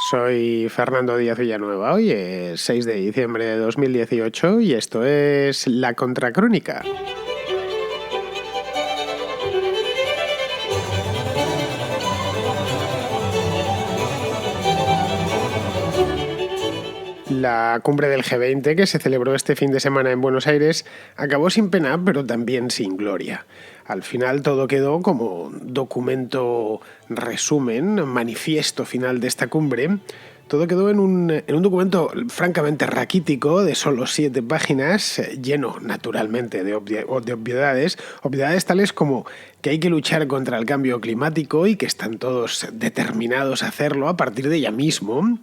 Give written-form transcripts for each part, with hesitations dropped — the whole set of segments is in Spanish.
Soy Fernando Díaz Villanueva. Hoy es 6 de diciembre de 2018 y esto es La Contracrónica. La cumbre del G20, que se celebró este fin de semana en Buenos Aires, acabó sin pena, pero también sin gloria. Al final todo quedó como documento resumen, manifiesto final de esta cumbre. Todo quedó en un documento francamente raquítico de solo 7 páginas, lleno naturalmente de obviedades tales como que hay que luchar contra el cambio climático y que están todos determinados a hacerlo a partir de ya mismo,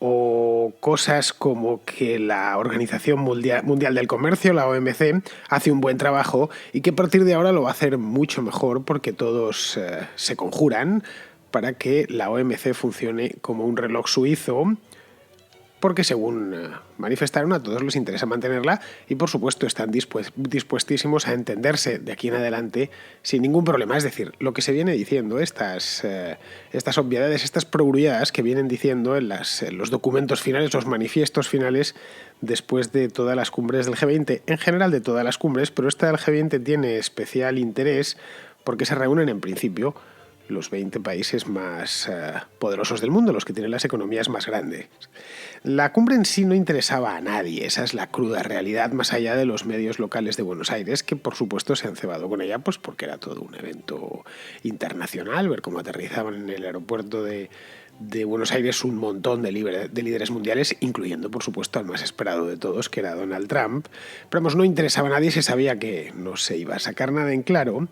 o cosas como que la Organización Mundial del Comercio, la OMC, hace un buen trabajo y que a partir de ahora lo va a hacer mucho mejor porque todos se conjuran para que la OMC funcione como un reloj suizo, porque según manifestaron a todos les interesa mantenerla y por supuesto están dispuestísimos a entenderse de aquí en adelante sin ningún problema. Es decir, lo que se viene diciendo, estas obviedades, estas progrulladas que vienen diciendo en los documentos finales, los manifiestos finales después de todas las cumbres del G20, en general de todas las cumbres, pero esta del G20 tiene especial interés porque se reúnen en principio los 20 países más poderosos del mundo, los que tienen las economías más grandes. La cumbre en sí no interesaba a nadie, esa es la cruda realidad, más allá de los medios locales de Buenos Aires, que por supuesto se han cebado con ella, pues porque era todo un evento internacional, ver cómo aterrizaban en el aeropuerto de Buenos Aires un montón de líderes mundiales, incluyendo por supuesto al más esperado de todos, que era Donald Trump. Pero vamos, no interesaba a nadie, se sabía que no se iba a sacar nada en claro,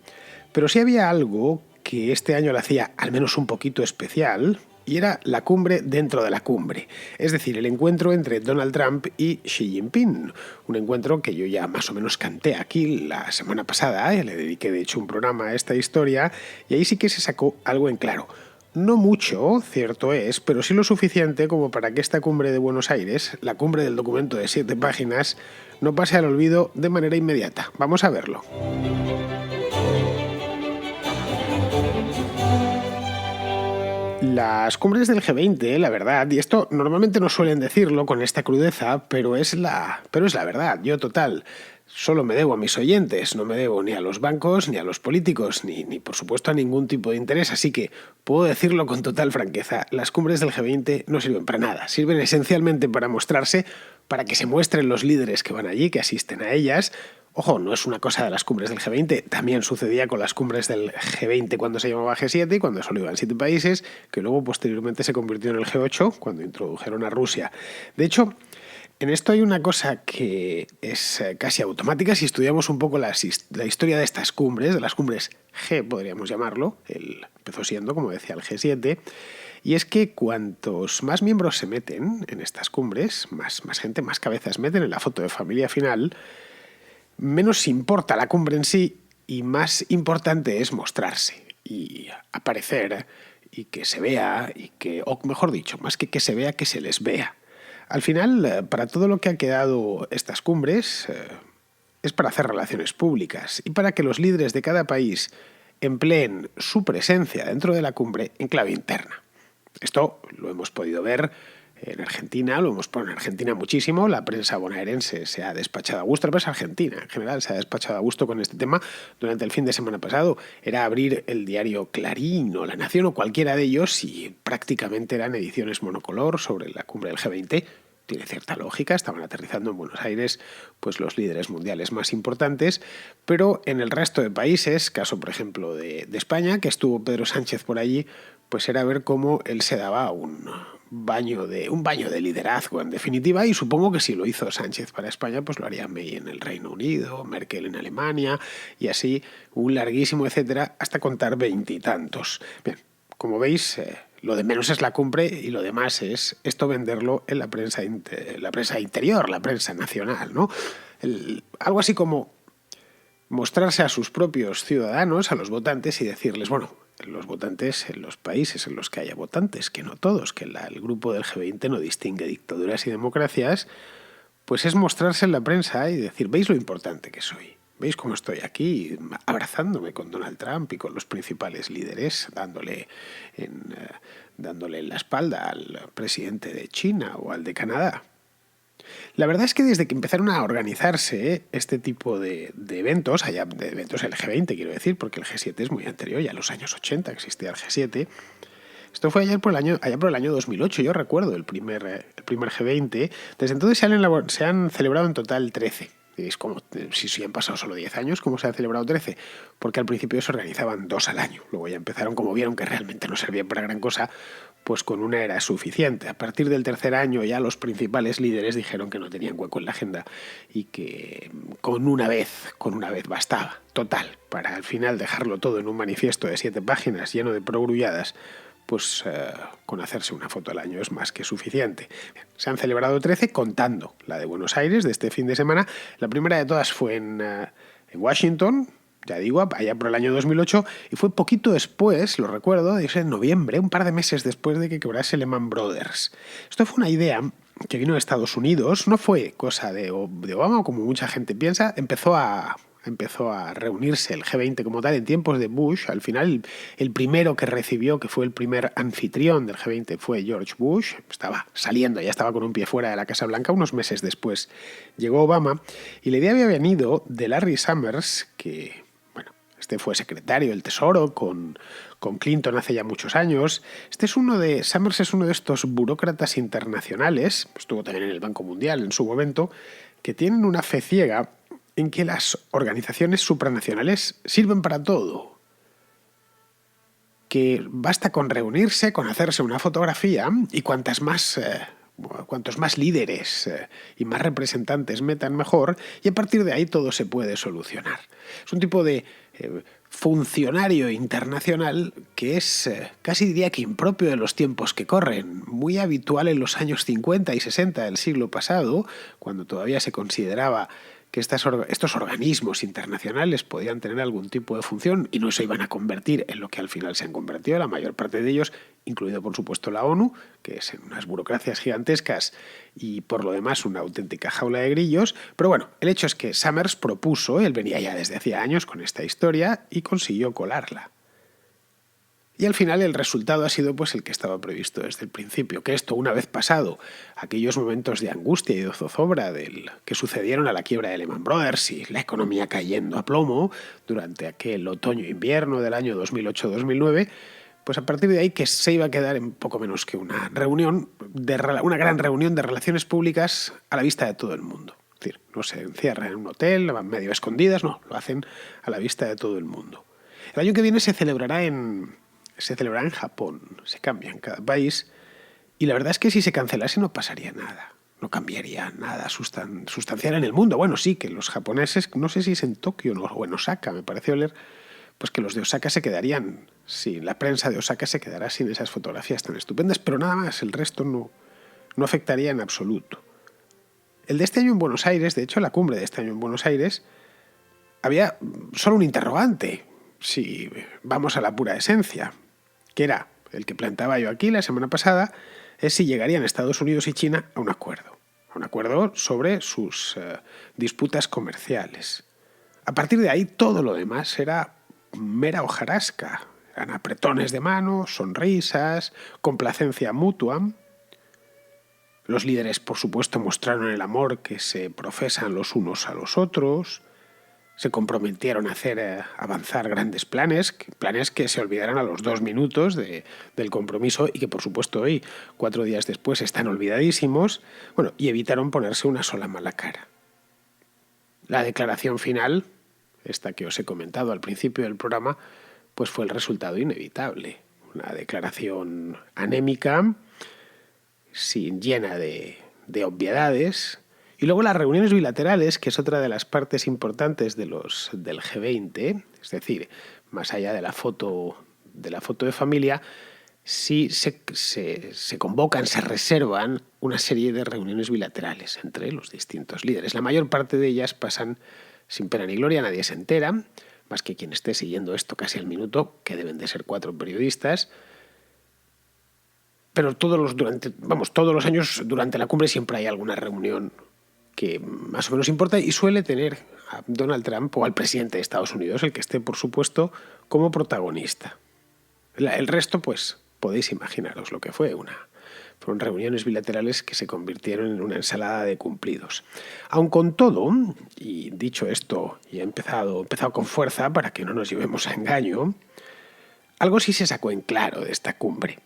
pero sí había algo que este año la hacía al menos un poquito especial, y era la cumbre dentro de la cumbre. Es decir, el encuentro entre Donald Trump y Xi Jinping. Un encuentro que yo ya más o menos canté aquí la semana pasada, le dediqué de hecho un programa a esta historia, y ahí sí que se sacó algo en claro. No mucho, cierto es, pero sí lo suficiente como para que esta cumbre de Buenos Aires, la cumbre del documento de 7 páginas, no pase al olvido de manera inmediata. Vamos a verlo. Las cumbres del G20, la verdad, y esto normalmente no suelen decirlo con esta crudeza, pero es la verdad. Yo, total, solo me debo a mis oyentes, no me debo ni a los bancos, ni a los políticos, ni por supuesto a ningún tipo de interés, así que puedo decirlo con total franqueza. Las cumbres del G20 no sirven para nada, sirven esencialmente para mostrarse, para que se muestren los líderes que van allí, que asisten a ellas. Ojo, no es una cosa de las cumbres del G20, también sucedía con las cumbres del G20 cuando se llamaba G7 y cuando solo iban 7 países, que luego posteriormente se convirtió en el G8 cuando introdujeron a Rusia. De hecho, en esto hay una cosa que es casi automática si estudiamos un poco la historia de estas cumbres, de las cumbres G podríamos llamarlo, empezó siendo, como decía, el G7, y es que cuantos más miembros se meten en estas cumbres, más gente, más cabezas meten en la foto de familia final, menos importa la cumbre en sí y más importante es mostrarse y aparecer y que se vea, o mejor dicho, más que se vea, que se les vea. Al final, para todo lo que ha quedado estas cumbres, es para hacer relaciones públicas y para que los líderes de cada país empleen su presencia dentro de la cumbre en clave interna. Esto lo hemos podido ver en Argentina, lo hemos puesto en Argentina muchísimo, la prensa bonaerense se ha despachado a gusto, la prensa argentina en general se ha despachado a gusto con este tema durante el fin de semana pasado. Era abrir el diario Clarín o La Nación o cualquiera de ellos y prácticamente eran ediciones monocolor sobre la cumbre del G20. Tiene cierta lógica, estaban aterrizando en Buenos Aires pues los líderes mundiales más importantes, pero en el resto de países, caso por ejemplo de España, que estuvo Pedro Sánchez por allí, pues era ver cómo él se daba un baño de liderazgo en definitiva, y supongo que si lo hizo Sánchez para España, pues lo haría May en el Reino Unido, Merkel en Alemania, y así un larguísimo etcétera, hasta contar 20 y tantos. Bien, como veis, lo de menos es la cumbre y lo demás es esto venderlo en la prensa interior, la prensa nacional, ¿no? Algo así como mostrarse a sus propios ciudadanos, a los votantes, y decirles, bueno, los votantes en los países en los que haya votantes, que no todos, que el grupo del G20 no distingue dictaduras y democracias, pues es mostrarse en la prensa y decir, ¿veis lo importante que soy? ¿Veis cómo estoy aquí abrazándome con Donald Trump y con los principales líderes, dándole en la espalda al presidente de China o al de Canadá? La verdad es que desde que empezaron a organizarse este tipo de eventos, de eventos el G20 quiero decir, porque el G7 es muy anterior, ya en los años 80 existía el G7, esto fue allá por el año 2008, yo recuerdo el primer G20. Desde entonces se han celebrado en total 13. Es como, si han pasado solo 10 años, ¿cómo se han celebrado 13? Porque al principio se organizaban 2 al año. Luego ya empezaron, como vieron que realmente no servían para gran cosa, pues con una era suficiente. A partir del tercer año ya los principales líderes dijeron que no tenían hueco en la agenda y que con una vez bastaba. Total, para al final dejarlo todo en un manifiesto de 7 páginas lleno de progrulladas, pues con hacerse una foto al año es más que suficiente. Se han celebrado 13 contando la de Buenos Aires de este fin de semana. La primera de todas fue en Washington, ya digo, allá por el año 2008, y fue poquito después, lo recuerdo, en noviembre, un par de meses después de que quebrase Lehman Brothers. Esto fue una idea que vino de Estados Unidos, no fue cosa de Obama, como mucha gente piensa, empezó a reunirse el G20 como tal en tiempos de Bush. Al final, el primero que recibió, que fue el primer anfitrión del G20, fue George Bush. Estaba saliendo, ya estaba con un pie fuera de la Casa Blanca. Unos meses después llegó Obama y la idea había venido de Larry Summers, que, bueno, este fue secretario del Tesoro con Clinton hace ya muchos años. Summers es uno de estos burócratas internacionales, estuvo también en el Banco Mundial en su momento, que tienen una fe ciega en que las organizaciones supranacionales sirven para todo. Que basta con reunirse, con hacerse una fotografía y cuantos más líderes y más representantes metan mejor, y a partir de ahí todo se puede solucionar. Es un tipo de funcionario internacional que es casi diría que impropio de los tiempos que corren, muy habitual en los años 50 y 60 del siglo pasado, cuando todavía se consideraba que estos organismos internacionales podían tener algún tipo de función y no se iban a convertir en lo que al final se han convertido, la mayor parte de ellos, incluido por supuesto la ONU, que es en unas burocracias gigantescas y por lo demás una auténtica jaula de grillos. Pero bueno, el hecho es que Summers propuso, él venía ya desde hacía años con esta historia y consiguió colarla. Y al final el resultado ha sido pues el que estaba previsto desde el principio, que esto, una vez pasado aquellos momentos de angustia y de zozobra que sucedieron a la quiebra de Lehman Brothers y la economía cayendo a plomo durante aquel otoño-invierno del año 2008-2009, pues a partir de ahí que se iba a quedar en poco menos que una gran reunión de relaciones públicas a la vista de todo el mundo. Es decir, no se encierran en un hotel, van medio escondidas, no, lo hacen a la vista de todo el mundo. El año que viene se celebrará en Japón, se cambia en cada país, y la verdad es que si se cancelase no pasaría nada, no cambiaría nada sustancial en el mundo. Bueno, sí, que los japoneses, no sé si es en Tokio o en Osaka, me pareció leer, pues que los de Osaka se quedarían, sí, la prensa de Osaka se quedará sin esas fotografías tan estupendas, pero nada más, el resto no afectaría en absoluto. El de este año en Buenos Aires, de hecho la cumbre de este año en Buenos Aires, había solo un interrogante, si vamos a la pura esencia, que era el que planteaba yo aquí la semana pasada, es si llegarían Estados Unidos y China a un acuerdo sobre sus disputas comerciales. A partir de ahí todo lo demás era mera hojarasca, eran apretones de mano, sonrisas, complacencia mutua. Los líderes, por supuesto, mostraron el amor que se profesan los unos a los otros. Se comprometieron a hacer avanzar grandes planes que se olvidaran a los 2 minutos del compromiso y que, por supuesto, hoy, 4 días después, están olvidadísimos. Bueno, y evitaron ponerse una sola mala cara. La declaración final, esta que os he comentado al principio del programa, pues fue el resultado inevitable. Una declaración anémica, llena de obviedades. Y luego las reuniones bilaterales, que es otra de las partes importantes del G20, es decir, más allá de la foto de familia, sí se convocan, se reservan una serie de reuniones bilaterales entre los distintos líderes. La mayor parte de ellas pasan sin pena ni gloria, nadie se entera, más que quien esté siguiendo esto casi al minuto, que deben de ser 4 periodistas. Pero todos los años durante la cumbre siempre hay alguna reunión que más o menos importa y suele tener a Donald Trump o al presidente de Estados Unidos, el que esté, por supuesto, como protagonista. El resto, pues, podéis imaginaros lo que fue. Fueron reuniones bilaterales que se convirtieron en una ensalada de cumplidos. Aun con todo, y dicho esto, y he empezado con fuerza para que no nos llevemos a engaño, algo sí se sacó en claro de esta cumbre.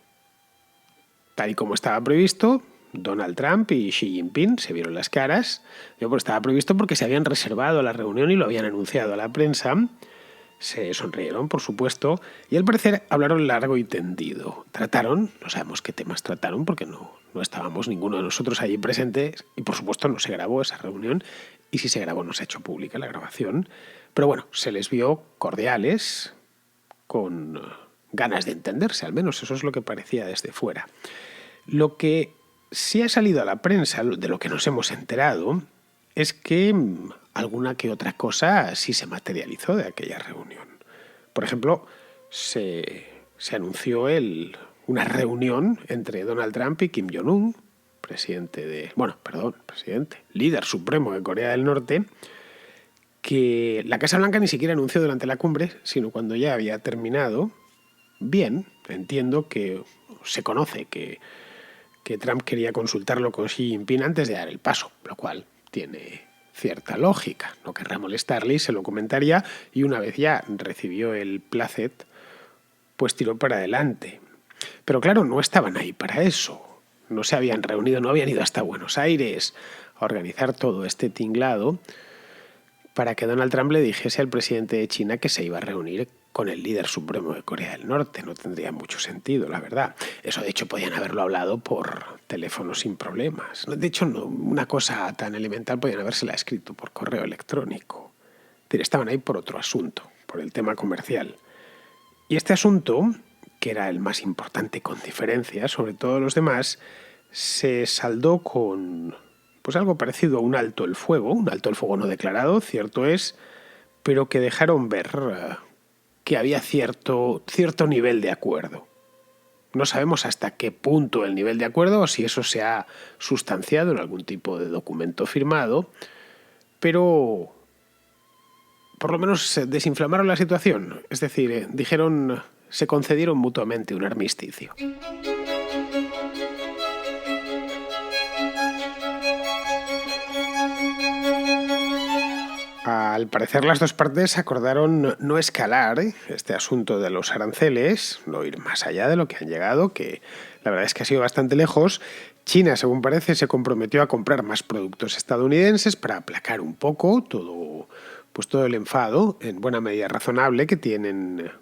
Tal y como estaba previsto, Donald Trump y Xi Jinping se vieron las caras. Estaba previsto porque se habían reservado la reunión y lo habían anunciado a la prensa. Se sonrieron, por supuesto, y al parecer hablaron largo y tendido. Trataron, no sabemos qué temas trataron porque no estábamos ninguno de nosotros allí presentes y por supuesto no se grabó esa reunión y si se grabó no se ha hecho pública la grabación. Pero bueno, se les vio cordiales, con ganas de entenderse, al menos eso es lo que parecía desde fuera. Lo que sí ha salido a la prensa, de lo que nos hemos enterado, es que alguna que otra cosa sí se materializó de aquella reunión. Por ejemplo, se anunció una reunión entre Donald Trump y Kim Jong-un, líder supremo de Corea del Norte, que la Casa Blanca ni siquiera anunció durante la cumbre, sino cuando ya había terminado. Bien, entiendo que se conoce que Trump quería consultarlo con Xi Jinping antes de dar el paso, lo cual tiene cierta lógica. No querrá molestarle y se lo comentaría, y una vez ya recibió el placet, pues tiró para adelante. Pero claro, no estaban ahí para eso. No se habían reunido, no habían ido hasta Buenos Aires a organizar todo este tinglado para que Donald Trump le dijese al presidente de China que se iba a reunir con el líder supremo de Corea del Norte. No tendría mucho sentido, la verdad. Eso, de hecho, podían haberlo hablado por teléfono sin problemas. De hecho, una cosa tan elemental podían habérsela escrito por correo electrónico. Estaban ahí por otro asunto, por el tema comercial. Y este asunto, que era el más importante con diferencia sobre todos los demás, se saldó con algo parecido a un alto el fuego no declarado, cierto es, pero que dejaron ver que había cierto nivel de acuerdo. No sabemos hasta qué punto el nivel de acuerdo o si eso se ha sustanciado en algún tipo de documento firmado, pero por lo menos desinflamaron la situación, es decir, se concedieron mutuamente un armisticio. Al parecer las dos partes acordaron no escalar este asunto de los aranceles, no ir más allá de lo que han llegado, que la verdad es que ha sido bastante lejos. China, según parece, se comprometió a comprar más productos estadounidenses para aplacar un poco todo el enfado, en buena medida razonable, que tienen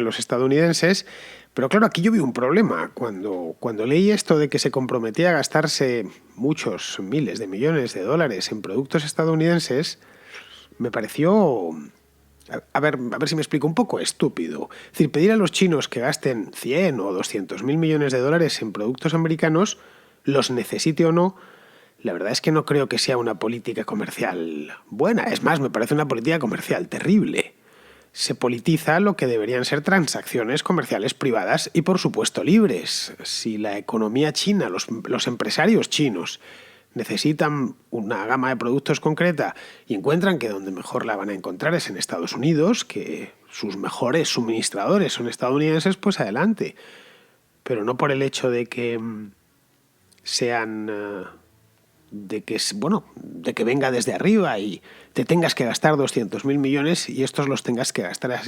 los estadounidenses. Pero claro, aquí yo vi un problema. Cuando leí esto de que se comprometía a gastarse muchos miles de millones de dólares en productos estadounidenses, me pareció, a ver si me explico, un poco estúpido. Es decir, pedir a los chinos que gasten 100 o 200.000 millones de dólares en productos americanos, los necesite o no, la verdad es que no creo que sea una política comercial buena. Es más, me parece una política comercial terrible. Se politiza lo que deberían ser transacciones comerciales privadas y, por supuesto, libres. Si la economía china, los empresarios chinos, necesitan una gama de productos concreta y encuentran que donde mejor la van a encontrar es en Estados Unidos, que sus mejores suministradores son estadounidenses, pues adelante. Pero no por el hecho de que de que venga desde arriba y te tengas que gastar 200.000 millones y estos los tengas que gastar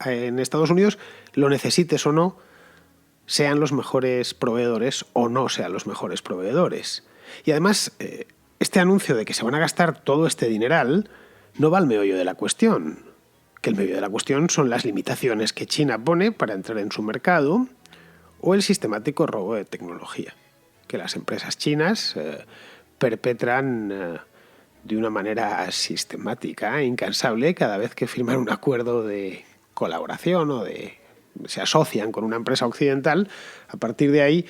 en Estados Unidos, lo necesites o no, sean los mejores proveedores o no sean los mejores proveedores. Y además, este anuncio de que se van a gastar todo este dineral no va al meollo de la cuestión. Que el meollo de la cuestión son las limitaciones que China pone para entrar en su mercado o el sistemático robo de tecnología que las empresas chinas perpetran de una manera sistemática e incansable cada vez que firman un acuerdo de colaboración o se asocian con una empresa occidental. A partir de ahí,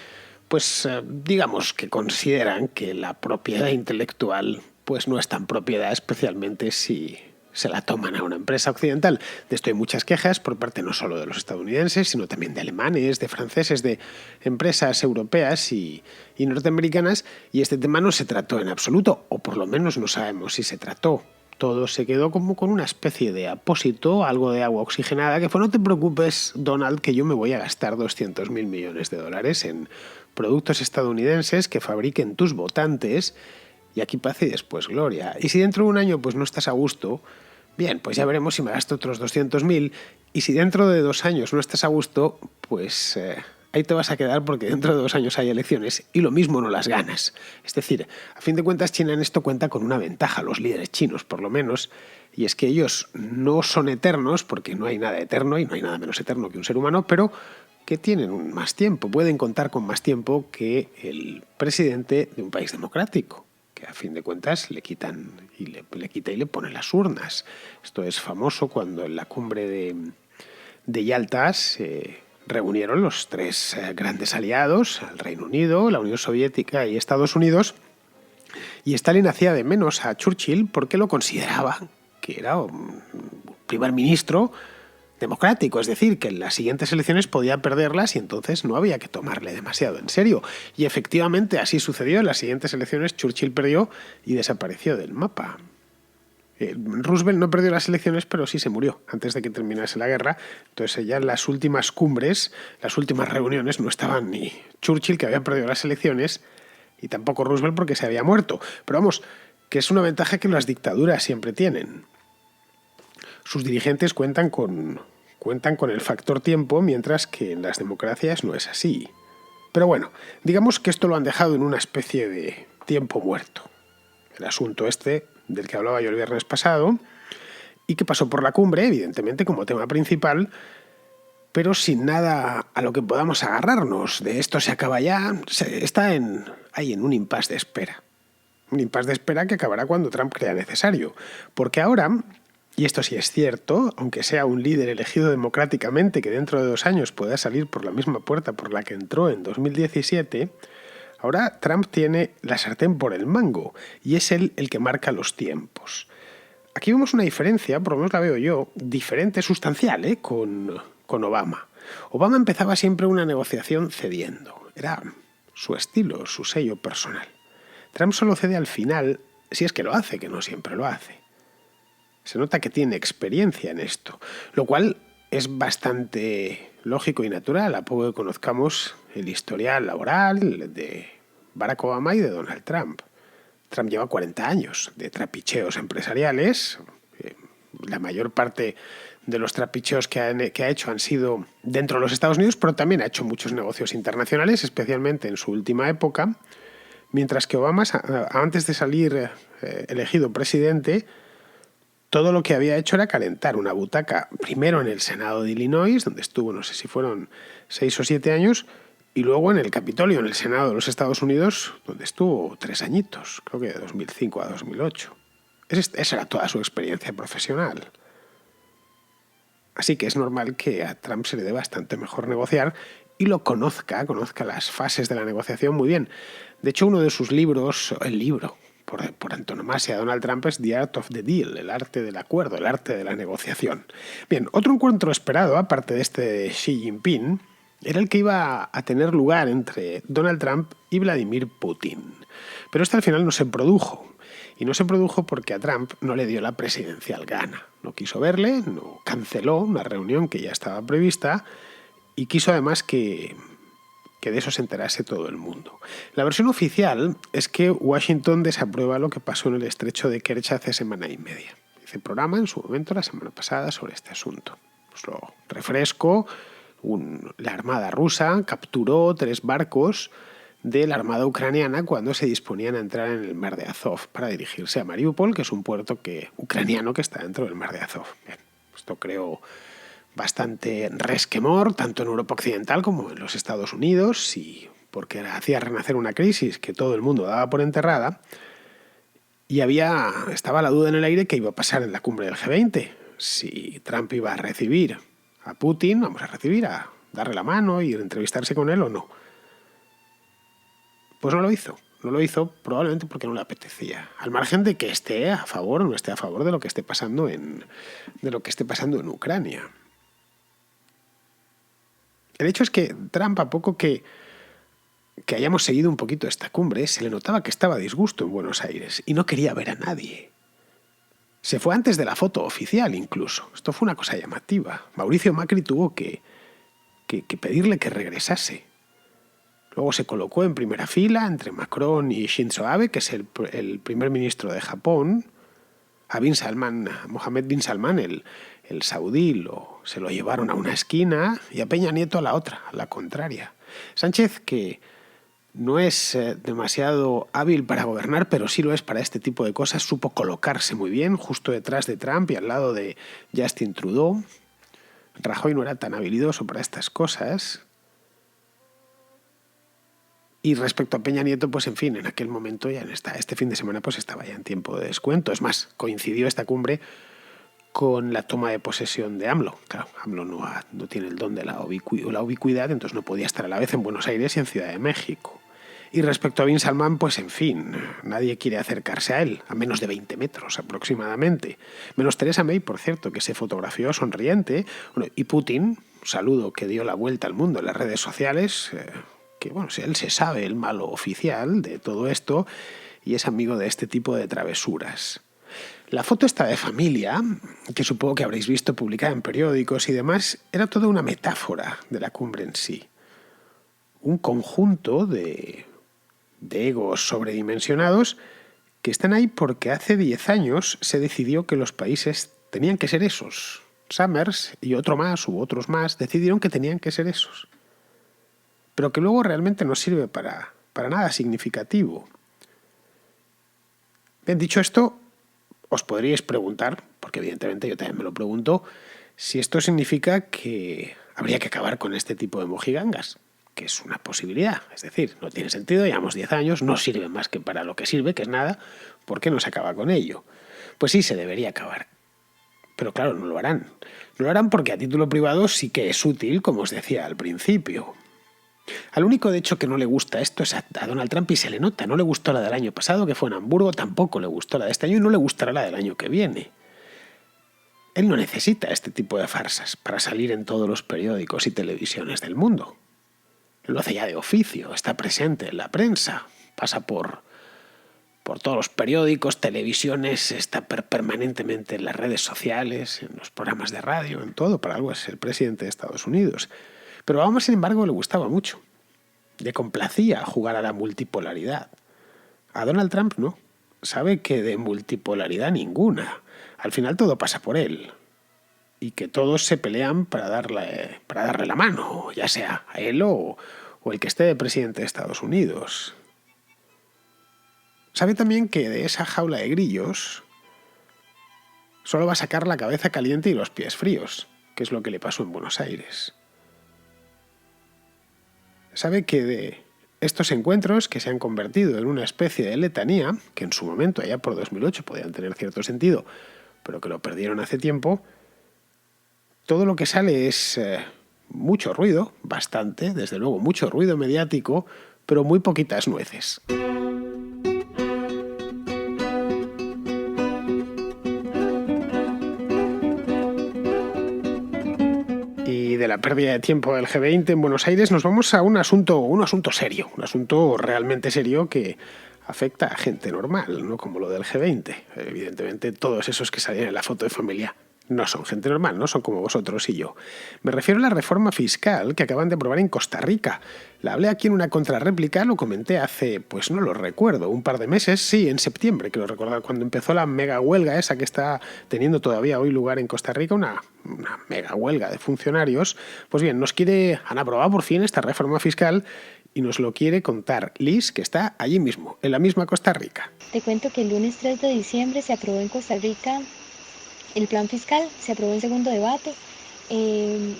pues digamos que consideran que la propiedad intelectual pues no es tan propiedad, especialmente si se la toman a una empresa occidental. De esto hay muchas quejas por parte no solo de los estadounidenses, sino también de alemanes, de franceses, de empresas europeas y norteamericanas, y este tema no se trató en absoluto, o por lo menos no sabemos si se trató. Todo se quedó como con una especie de apósito, algo de agua oxigenada, que fue: no te preocupes, Donald, que yo me voy a gastar 200.000 millones de dólares en productos estadounidenses que fabriquen tus votantes, y aquí paz y después gloria. Y si dentro de un año pues no estás a gusto, bien, pues ya veremos si me gasto otros 200.000, y si dentro de 2 años no estás a gusto, pues ahí te vas a quedar, porque dentro de 2 años hay elecciones y lo mismo no las ganas. Es decir, a fin de cuentas, China en esto cuenta con una ventaja, los líderes chinos por lo menos, y es que ellos no son eternos, porque no hay nada eterno y no hay nada menos eterno que un ser humano, pero que tienen más tiempo, pueden contar con más tiempo que el presidente de un país democrático, que a fin de cuentas le quita y le pone las urnas. Esto es famoso cuando en la cumbre de Yalta se reunieron los 3 grandes aliados, el Reino Unido, la Unión Soviética y Estados Unidos, y Stalin hacía de menos a Churchill porque lo consideraba que era un primer ministro democrático, es decir, que en las siguientes elecciones podía perderlas y entonces no había que tomarle demasiado en serio. Y efectivamente así sucedió. En las siguientes elecciones Churchill perdió y desapareció del mapa. Roosevelt no perdió las elecciones, pero sí se murió antes de que terminase la guerra. Entonces ya en las últimas cumbres, las últimas reuniones, no estaban ni Churchill, que había perdido las elecciones, y tampoco Roosevelt, porque se había muerto. Pero vamos, que es una ventaja que las dictaduras siempre tienen. Sus dirigentes cuentan con el factor tiempo, mientras que en las democracias no es así. Pero bueno, digamos que esto lo han dejado en una especie de tiempo muerto. El asunto este del que hablaba yo el viernes pasado, y que pasó por la cumbre, evidentemente, como tema principal, pero sin nada a lo que podamos agarrarnos. De esto se acaba ya, está ahí en un impasse de espera. Un impasse de espera que acabará cuando Trump crea necesario. Porque ahora, y esto sí es cierto, aunque sea un líder elegido democráticamente que dentro de 2 años pueda salir por la misma puerta por la que entró en 2017, ahora Trump tiene la sartén por el mango y es él el que marca los tiempos. Aquí vemos una diferencia, por lo menos la veo yo, diferente, sustancial, con Obama. Obama empezaba siempre una negociación cediendo. Era su estilo, su sello personal. Trump solo cede al final, si es que lo hace, que no siempre lo hace. Se nota que tiene experiencia en esto, lo cual es bastante lógico y natural, a poco que conozcamos el historial laboral de Barack Obama y de Donald Trump. Trump lleva 40 años de trapicheos empresariales. La mayor parte de los trapicheos que ha hecho han sido dentro de los Estados Unidos, pero también ha hecho muchos negocios internacionales, especialmente en su última época, mientras que Obama, antes de salir elegido presidente, todo lo que había hecho era calentar una butaca, primero en el Senado de Illinois, donde estuvo, no sé si fueron 6 o 7 años, y luego en el Capitolio, en el Senado de los Estados Unidos, donde estuvo 3 añitos, creo que de 2005 a 2008. Esa era toda su experiencia profesional. Así que es normal que a Trump se le dé bastante mejor negociar y lo conozca las fases de la negociación muy bien. De hecho, uno de sus libros, el libro por antonomasia de Donald Trump, es The Art of the Deal, el arte del acuerdo, el arte de la negociación. Bien, otro encuentro esperado, aparte de este de Xi Jinping, era el que iba a tener lugar entre Donald Trump y Vladimir Putin. Pero este al final no se produjo. Y no se produjo porque a Trump no le dio la presidencial gana. No quiso verle, no canceló una reunión que ya estaba prevista y quiso además que de eso se enterase todo el mundo. La versión oficial es que Washington desaprueba lo que pasó en el estrecho de Kerch hace semana y media. Hice programa en su momento la semana pasada sobre este asunto. Os lo refresco. La Armada rusa capturó 3 barcos de la Armada ucraniana cuando se disponían a entrar en el mar de Azov para dirigirse a Mariupol, que es un puerto ucraniano que está dentro del mar de Azov. Bien, esto creó bastante resquemor, tanto en Europa Occidental como en los Estados Unidos, y porque hacía renacer una crisis que todo el mundo daba por enterrada, y estaba la duda en el aire que iba a pasar en la cumbre del G20. Si Trump iba a recibir a Putin, a darle la mano y entrevistarse con él o no. Pues no lo hizo. No lo hizo probablemente porque no le apetecía. Al margen de que esté a favor o no esté a favor de lo que esté pasando en Ucrania. El hecho es que Trump, a poco que hayamos seguido un poquito esta cumbre, se le notaba que estaba a disgusto en Buenos Aires y no quería ver a nadie. Se fue antes de la foto oficial incluso. Esto fue una cosa llamativa. Mauricio Macri tuvo que pedirle que regresase. Luego se colocó en primera fila entre Macron y Shinzo Abe, que es el primer ministro de Japón. A Mohammed bin Salman, el saudí, se lo llevaron a una esquina y a Peña Nieto a la otra, a la contraria. Sánchez, que no es demasiado hábil para gobernar, pero sí lo es para este tipo de cosas, supo colocarse muy bien justo detrás de Trump y al lado de Justin Trudeau. Rajoy no era tan habilidoso para estas cosas. Y respecto a Peña Nieto, pues en fin, en aquel momento ya este fin de semana pues estaba ya en tiempo de descuento. Es más, coincidió esta cumbre con la toma de posesión de AMLO. Claro, AMLO no tiene el don de la ubicuidad, entonces no podía estar a la vez en Buenos Aires y en Ciudad de México. Y respecto a Bin Salman, pues en fin, nadie quiere acercarse a él, a menos de 20 metros aproximadamente. Menos Theresa May, por cierto, que se fotografió sonriente. Bueno, y Putin, un saludo que dio la vuelta al mundo en las redes sociales, que bueno, él se sabe el malo oficial de todo esto y es amigo de este tipo de travesuras. La foto esta de familia, que supongo que habréis visto publicada en periódicos y demás, era toda una metáfora de la cumbre en sí. Un conjunto de egos sobredimensionados que están ahí porque hace 10 años se decidió que los países tenían que ser esos. Summers y otro más u otros más decidieron que tenían que ser esos. Pero que luego realmente no sirve para nada significativo. Bien, dicho esto, os podríais preguntar, porque evidentemente yo también me lo pregunto, si esto significa que habría que acabar con este tipo de mojigangas, que es una posibilidad. Es decir, no tiene sentido, llevamos 10 años, no sirve más que para lo que sirve, que es nada, ¿por qué no se acaba con ello? Pues sí, se debería acabar. Pero claro, no lo harán. No lo harán porque a título privado sí que es útil, como os decía al principio. Al único, de hecho, que no le gusta esto es a Donald Trump y se le nota. No le gustó la del año pasado, que fue en Hamburgo, tampoco le gustó la de este año y no le gustará la del año que viene. Él no necesita este tipo de farsas para salir en todos los periódicos y televisiones del mundo. Lo hace ya de oficio, está presente en la prensa, pasa por todos los periódicos, televisiones, está permanentemente en las redes sociales, en los programas de radio, en todo, para algo es el presidente de Estados Unidos. Pero a Obama, sin embargo, le gustaba mucho. Le complacía jugar a la multipolaridad. A Donald Trump no. Sabe que de multipolaridad ninguna. Al final todo pasa por él. Y que todos se pelean para darle la mano, ya sea a él o el que esté de presidente de Estados Unidos. Sabe también que de esa jaula de grillos solo va a sacar la cabeza caliente y los pies fríos, que es lo que le pasó en Buenos Aires. Sabe que de estos encuentros que se han convertido en una especie de letanía, que en su momento, allá por 2008, podían tener cierto sentido, pero que lo perdieron hace tiempo, todo lo que sale es mucho ruido, bastante, desde luego mucho ruido mediático, pero muy poquitas nueces. Y de la pérdida de tiempo del G20 en Buenos Aires nos vamos a un asunto serio, un asunto realmente serio que afecta a gente normal, no como lo del G20. Evidentemente todos esos que salían en la foto de familia no son gente normal, no son como vosotros y yo. Me refiero a la reforma fiscal que acaban de aprobar en Costa Rica. La hablé aquí en una contrarréplica, lo comenté hace, pues no lo recuerdo, un par de meses, sí, en septiembre, quiero recordar, cuando empezó la mega huelga esa que está teniendo todavía hoy lugar en Costa Rica, una mega huelga de funcionarios. Pues bien, han aprobado por fin esta reforma fiscal y nos lo quiere contar Liz, que está allí mismo, en la misma Costa Rica. Te cuento que el lunes 3 de diciembre se aprobó en Costa Rica el plan fiscal, se aprobó en segundo debate,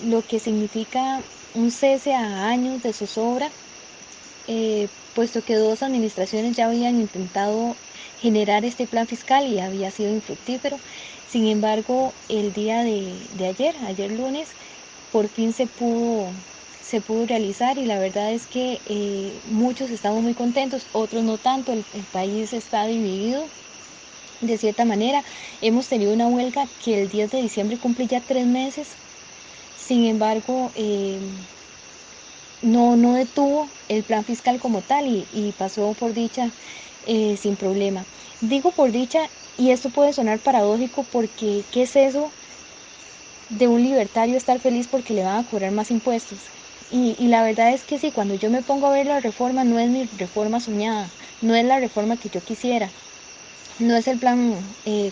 lo que significa un cese a años de zozobra, puesto que 2 administraciones ya habían intentado generar este plan fiscal y había sido infructífero. Sin embargo, el día de ayer lunes, por fin se pudo realizar y la verdad es que muchos estamos muy contentos, otros no tanto. El país está dividido de cierta manera. Hemos tenido una huelga que el 10 de diciembre cumple ya 3 meses, sin embargo no detuvo el plan fiscal como tal y pasó por dicha sin problema. Digo por dicha Y esto puede sonar paradójico porque ¿qué es eso de un libertario estar feliz porque le van a cobrar más impuestos? Y la verdad es que sí, cuando yo me pongo a ver la reforma, no es mi reforma soñada, no es la reforma que yo quisiera, no es el plan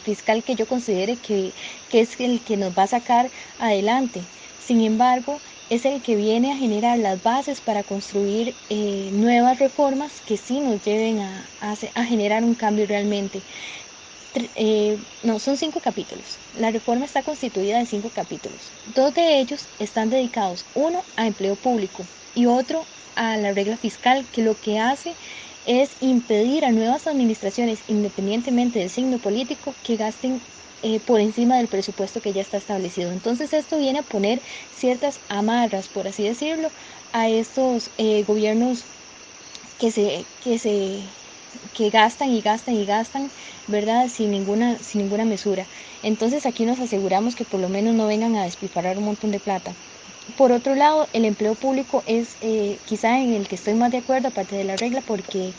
fiscal que yo considere que es el que nos va a sacar adelante. Sin embargo, es el que viene a generar las bases para construir nuevas reformas que sí nos lleven a generar un cambio realmente. No, son 5 capítulos. La reforma está constituida de 5 capítulos. 2 de ellos están dedicados, uno a empleo público y otro a la regla fiscal, que lo que hace es impedir a nuevas administraciones, independientemente del signo político, que gasten por encima del presupuesto que ya está establecido. Entonces esto viene a poner ciertas amarras, por así decirlo, a estos gobiernos que se, que se que gastan y gastan y gastan, ¿verdad? Sin ninguna mesura. Entonces aquí nos aseguramos que por lo menos no vengan a despilfarrar un montón de plata. Por otro lado, el empleo público es quizá en el que estoy más de acuerdo, aparte de la regla, porque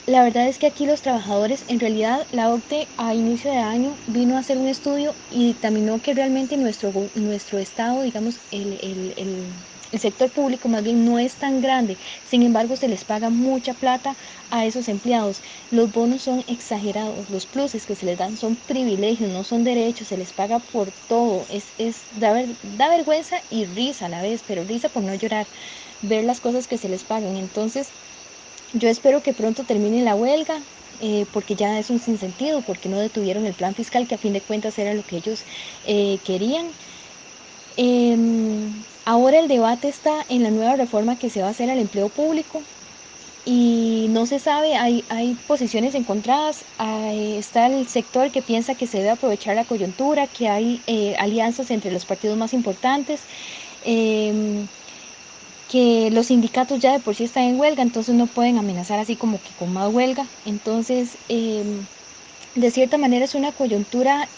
la verdad es que aquí los trabajadores, en realidad la OCDE a inicio de año vino a hacer un estudio y dictaminó que realmente nuestro estado, digamos, el sector público más bien no es tan grande, sin embargo se les paga mucha plata a esos empleados. Los bonos son exagerados, los pluses que se les dan son privilegios, no son derechos, se les paga por todo. Da vergüenza y risa a la vez, pero risa por no llorar, ver las cosas que se les pagan. Entonces, yo espero que pronto termine la huelga, porque ya es un sinsentido, porque no detuvieron el plan fiscal, que a fin de cuentas era lo que ellos querían. Ahora el debate está en la nueva reforma que se va a hacer al empleo público y no se sabe, hay posiciones encontradas, está el sector que piensa que se debe aprovechar la coyuntura, que hay alianzas entre los partidos más importantes, que los sindicatos ya de por sí están en huelga, entonces no pueden amenazar así como que con más huelga. Entonces, de cierta manera es una coyuntura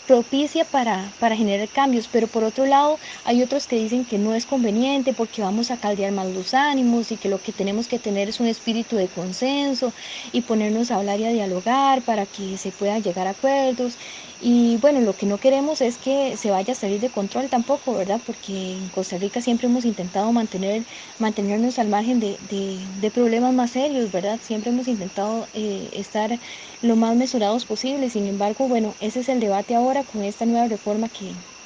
propicia para generar cambios, pero por otro lado hay otros que dicen que no es conveniente porque vamos a caldear más los ánimos y que lo que tenemos que tener es un espíritu de consenso y ponernos a hablar y a dialogar para que se puedan llegar a acuerdos. Y bueno, lo que no queremos es que se vaya a salir de control tampoco, ¿verdad? Porque en Costa Rica siempre hemos intentado mantenernos al margen de problemas más serios, ¿verdad? Siempre hemos intentado estar lo más mesurados posible. Sin embargo, bueno, ese es el debate ahora con esta nueva reforma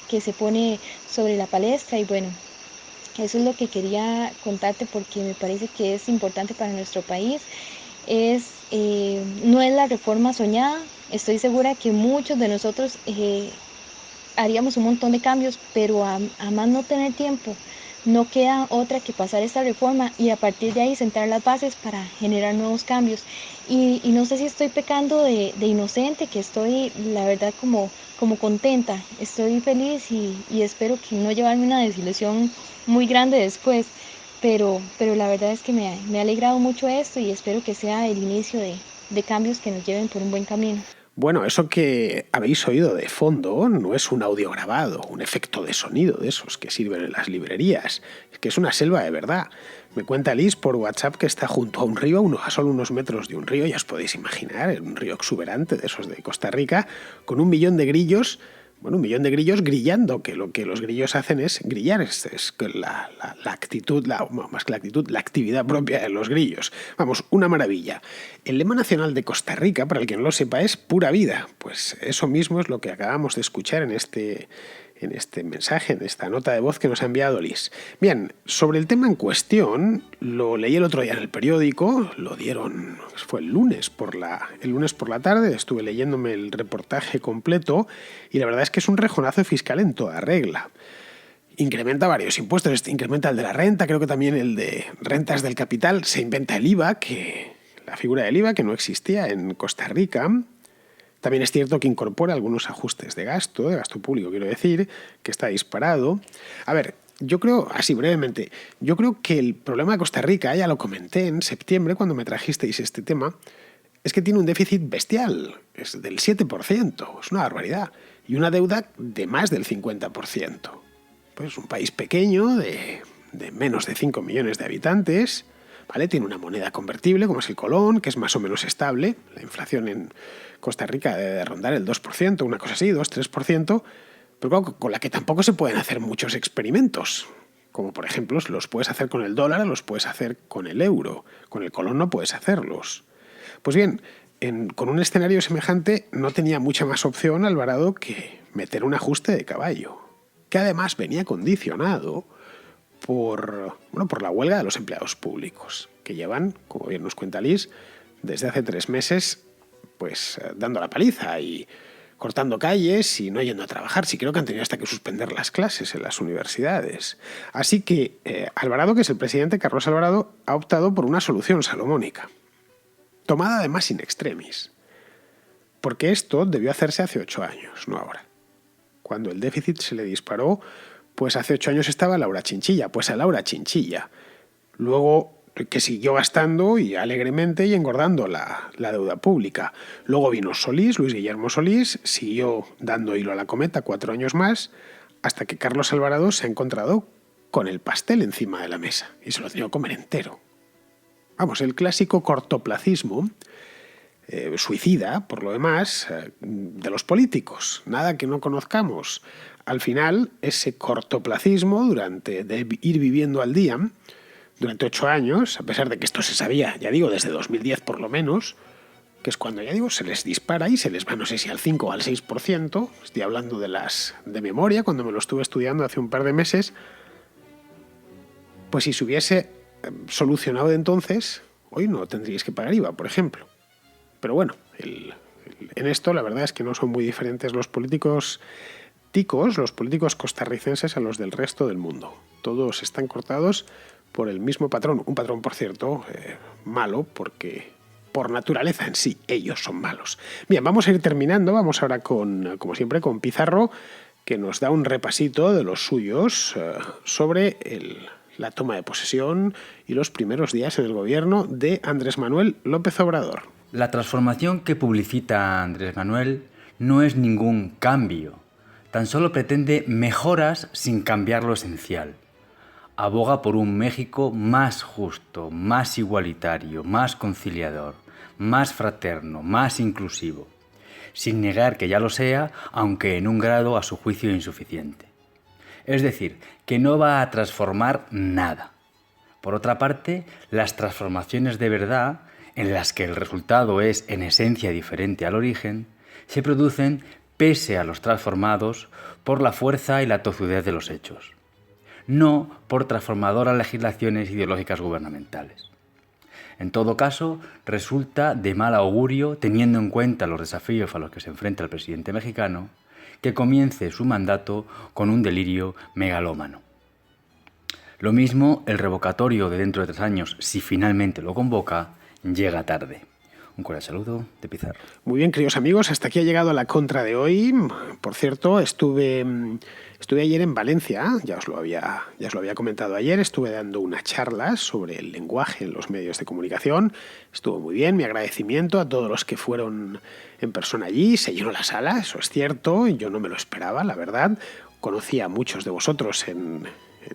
que se pone sobre la palestra y bueno, eso es lo que quería contarte porque me parece que es importante para nuestro país. No es la reforma soñada, estoy segura que muchos de nosotros haríamos un montón de cambios, pero a más no tener tiempo, no queda otra que pasar esta reforma y a partir de ahí sentar las bases para generar nuevos cambios. Y no sé si estoy pecando de inocente, que estoy, la verdad, como contenta, estoy feliz y espero que no llevarme una desilusión muy grande después. Pero la verdad es que me ha alegrado mucho esto y espero que sea el inicio de cambios que nos lleven por un buen camino. Bueno, eso que habéis oído de fondo no es un audio grabado, un efecto de sonido de esos que sirven en las librerías. Es que es una selva de verdad. Me cuenta Liz por WhatsApp que está junto a un río, a solo unos metros de un río, ya os podéis imaginar, un río exuberante de esos de Costa Rica, con 1 millón de grillos. Bueno, 1 millón de grillos grillando, que lo que los grillos hacen es grillar, es la actitud, más que la actitud, la actividad propia de los grillos. Vamos, una maravilla. El lema nacional de Costa Rica, para el que no lo sepa, es pura vida. Pues eso mismo es lo que acabamos de escuchar en este mensaje, en esta nota de voz que nos ha enviado Liz. Bien, sobre el tema en cuestión, lo leí el otro día en el periódico, lo dieron, fue el lunes por la tarde, estuve leyéndome el reportaje completo y la verdad es que es un rejonazo fiscal en toda regla. Incrementa varios impuestos, incrementa el de la renta, creo que también el de rentas del capital, se inventa el IVA, la figura del IVA que no existía en Costa Rica. También es cierto que incorpora algunos ajustes de gasto público, quiero decir, que está disparado. A ver, yo creo, así brevemente, yo creo que el problema de Costa Rica, ya lo comenté en septiembre cuando me trajisteis este tema, es que tiene un déficit bestial, es del 7%, es una barbaridad, y una deuda de más del 50%. Pues un país pequeño, de menos de 5 millones de habitantes. ¿vale? Tiene una moneda convertible, como es el colón, que es más o menos estable. La inflación en Costa Rica debe rondar el 2%, una cosa así, 2-3%, pero claro, con la que tampoco se pueden hacer muchos experimentos. Como por ejemplo, los puedes hacer con el dólar, los puedes hacer con el euro. Con el colón no puedes hacerlos. Pues bien, con un escenario semejante no tenía mucha más opción Alvarado que meter un ajuste de caballo, que además venía condicionado por la huelga de los empleados públicos, que llevan, como bien nos cuenta Liz, desde hace 3 meses pues dando la paliza y cortando calles y no yendo a trabajar. Sí, creo que han tenido hasta que suspender las clases en las universidades. Así que Alvarado, que es el presidente, Carlos Alvarado, ha optado por una solución salomónica, tomada además in extremis, porque esto debió hacerse hace 8 años, no ahora. Cuando el déficit se le disparó, pues hace 8 años estaba Laura Chinchilla, pues a Laura Chinchilla. Luego que siguió gastando y alegremente y engordando la deuda pública. Luego vino Solís, Luis Guillermo Solís, siguió dando hilo a la cometa 4 años más, hasta que Carlos Alvarado se ha encontrado con el pastel encima de la mesa y se lo ha tenido que comer entero. Vamos, el clásico cortoplacismo, suicida, por lo demás, de los políticos. Nada que no conozcamos. Al final, ese cortoplacismo de ir viviendo al día durante 8 años, a pesar de que esto se sabía, ya digo, desde 2010 por lo menos, que es cuando, ya digo, se les dispara y se les va, no sé si al 5 o al 6%, estoy hablando de memoria, cuando me lo estuve estudiando hace un par de meses, pues si se hubiese solucionado de entonces, hoy no tendríais que pagar IVA, por ejemplo. Pero bueno, en esto la verdad es que no son muy diferentes los políticos ticos, los políticos costarricenses a los del resto del mundo. Todos están cortados por el mismo patrón. Un patrón, por cierto, malo, porque por naturaleza en sí ellos son malos. Bien, vamos a ir terminando. Vamos ahora como siempre, con Pizarro, que nos da un repasito de los suyos sobre la toma de posesión y los primeros días en el gobierno de Andrés Manuel López Obrador. La transformación que publicita Andrés Manuel no es ningún cambio, tan solo pretende mejoras sin cambiar lo esencial. Aboga por un México más justo, más igualitario, más conciliador, más fraterno, más inclusivo, sin negar que ya lo sea, aunque en un grado a su juicio insuficiente. Es decir, que no va a transformar nada. Por otra parte, las transformaciones de verdad, en las que el resultado es en esencia diferente al origen, se producen pese a los transformados por la fuerza y la tozudez de los hechos, no por transformadoras legislaciones ideológicas gubernamentales. En todo caso, resulta de mal augurio, teniendo en cuenta los desafíos a los que se enfrenta el presidente mexicano, que comience su mandato con un delirio megalómano. Lo mismo el revocatorio de dentro de 3 años, si finalmente lo convoca, llega tarde. Un cordial saludo de Pizarro. Muy bien, queridos amigos, hasta aquí ha llegado la contra de hoy. Por cierto, estuve ayer en Valencia, ya os lo había comentado ayer, estuve dando una charla sobre el lenguaje en los medios de comunicación. Estuvo muy bien, mi agradecimiento a todos los que fueron en persona allí. Se llenó la sala, eso es cierto, yo no me lo esperaba, la verdad. Conocí a muchos de vosotros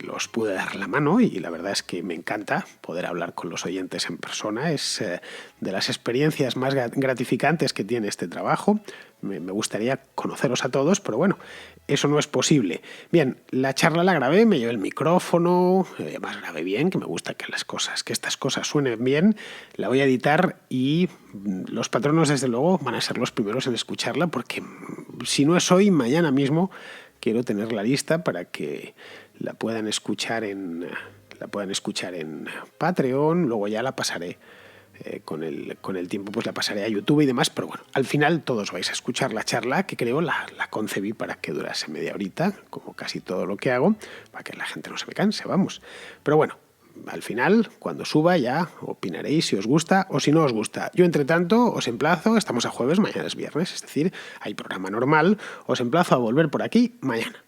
los pude dar la mano y la verdad es que me encanta poder hablar con los oyentes en persona. Es de las experiencias más gratificantes que tiene este trabajo. Me gustaría conoceros a todos, pero bueno, eso no es posible. Bien, la charla la grabé, me llevé el micrófono, además grabé bien, que me gusta que estas cosas suenen bien. La voy a editar y los patronos, desde luego, van a ser los primeros en escucharla, porque si no es hoy, mañana mismo quiero tenerla lista para que la puedan escuchar en Patreon. Luego ya la pasaré con el tiempo, pues la pasaré a YouTube y demás, pero bueno, al final todos vais a escuchar la charla, que creo la concebí para que durase media horita, como casi todo lo que hago, para que la gente no se me canse, vamos. Pero bueno, al final, cuando suba ya opinaréis si os gusta o si no os gusta. Yo, entre tanto, os emplazo, estamos a jueves, mañana es viernes, es decir, hay programa normal, os emplazo a volver por aquí mañana.